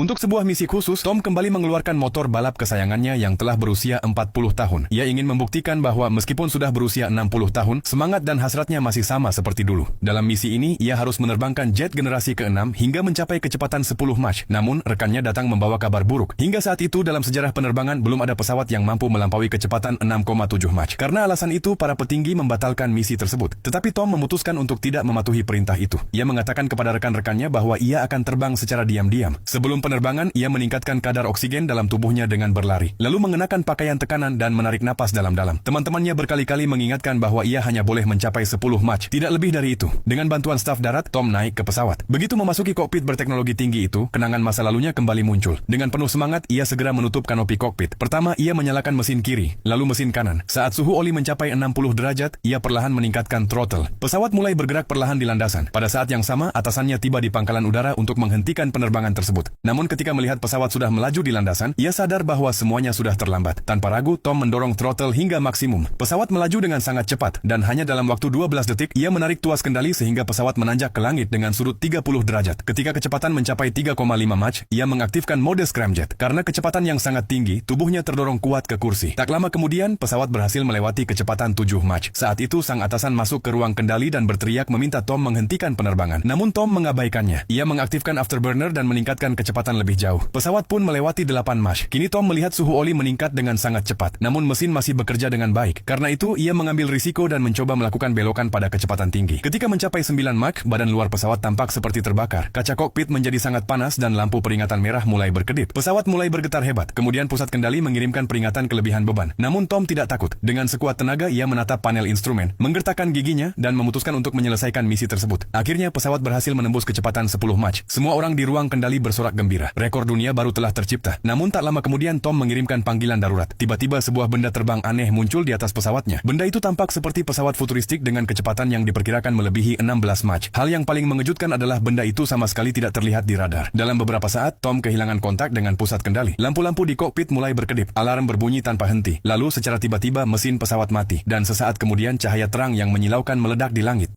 Untuk sebuah misi khusus, Tom kembali mengeluarkan motor balap kesayangannya yang telah berusia 40 tahun. Ia ingin membuktikan bahwa meskipun sudah berusia 60 tahun, semangat dan hasratnya masih sama seperti dulu. Dalam misi ini, ia harus menerbangkan jet generasi ke-6 hingga mencapai kecepatan 10 Mach. Namun, rekannya datang membawa kabar buruk. Hingga saat itu, dalam sejarah penerbangan, belum ada pesawat yang mampu melampaui kecepatan 6,7 Mach. Karena alasan itu, para petinggi membatalkan misi tersebut. Tetapi Tom memutuskan untuk tidak mematuhi perintah itu. Ia mengatakan kepada rekan-rekannya bahwa ia akan terbang secara diam-diam. Sebelum penerbangan, ia meningkatkan kadar oksigen dalam tubuhnya dengan berlari, lalu mengenakan pakaian tekanan dan menarik napas dalam-dalam. Teman-temannya berkali-kali mengingatkan bahwa ia hanya boleh mencapai 10 Mach, tidak lebih dari itu. Dengan bantuan staf darat, Tom naik ke pesawat. Begitu memasuki kokpit berteknologi tinggi itu, kenangan masa lalunya kembali muncul. Dengan penuh semangat, ia segera menutup kanopi kokpit. Pertama, ia menyalakan mesin kiri, lalu mesin kanan. Saat suhu oli mencapai 60 derajat, ia perlahan meningkatkan throttle. Pesawat mulai bergerak perlahan di landasan. Pada saat yang sama, atasannya tiba di pangkalan udara untuk menghentikan penerbangan tersebut. Namun ketika melihat pesawat sudah melaju di landasan, ia sadar bahwa semuanya sudah terlambat. Tanpa ragu, Tom mendorong throttle hingga maksimum. Pesawat melaju dengan sangat cepat, dan hanya dalam waktu 12 detik, ia menarik tuas kendali sehingga pesawat menanjak ke langit dengan sudut 30 derajat. Ketika kecepatan mencapai 3,5 Mach, ia mengaktifkan mode scramjet. Karena kecepatan yang sangat tinggi, tubuhnya terdorong kuat ke kursi. Tak lama kemudian, pesawat berhasil melewati kecepatan 7 Mach. Saat itu, sang atasan masuk ke ruang kendali dan berteriak meminta Tom menghentikan penerbangan. Namun Tom mengabaikannya. Ia mengaktifkan afterburner dan meningkatkan kecepatan lebih jauh. Pesawat pun melewati 8 Mach. Kini Tom melihat suhu oli meningkat dengan sangat cepat, namun mesin masih bekerja dengan baik. Karena itu, ia mengambil risiko dan mencoba melakukan belokan pada kecepatan tinggi. Ketika mencapai 9 Mach, badan luar pesawat tampak seperti terbakar. Kaca kokpit menjadi sangat panas dan lampu peringatan merah mulai berkedip. Pesawat mulai bergetar hebat. Kemudian pusat kendali mengirimkan peringatan kelebihan beban. Namun Tom tidak takut. Dengan sekuat tenaga, ia menatap panel instrumen, menggertakkan giginya, dan memutuskan untuk menyelesaikan misi tersebut. Akhirnya, pesawat berhasil menembus kecepatan 10 Mach. Semua orang di ruang kendali bersorak gembira. Rekor dunia baru telah tercipta. Namun tak lama kemudian Tom mengirimkan panggilan darurat. Tiba-tiba sebuah benda terbang aneh muncul di atas pesawatnya. Benda itu tampak seperti pesawat futuristik dengan kecepatan yang diperkirakan melebihi 16 Mach. Hal yang paling mengejutkan adalah benda itu sama sekali tidak terlihat di radar. Dalam beberapa saat, Tom kehilangan kontak dengan pusat kendali. Lampu-lampu di kokpit mulai berkedip. Alarm berbunyi tanpa henti. Lalu secara tiba-tiba mesin pesawat mati. Dan sesaat kemudian cahaya terang yang menyilaukan meledak di langit.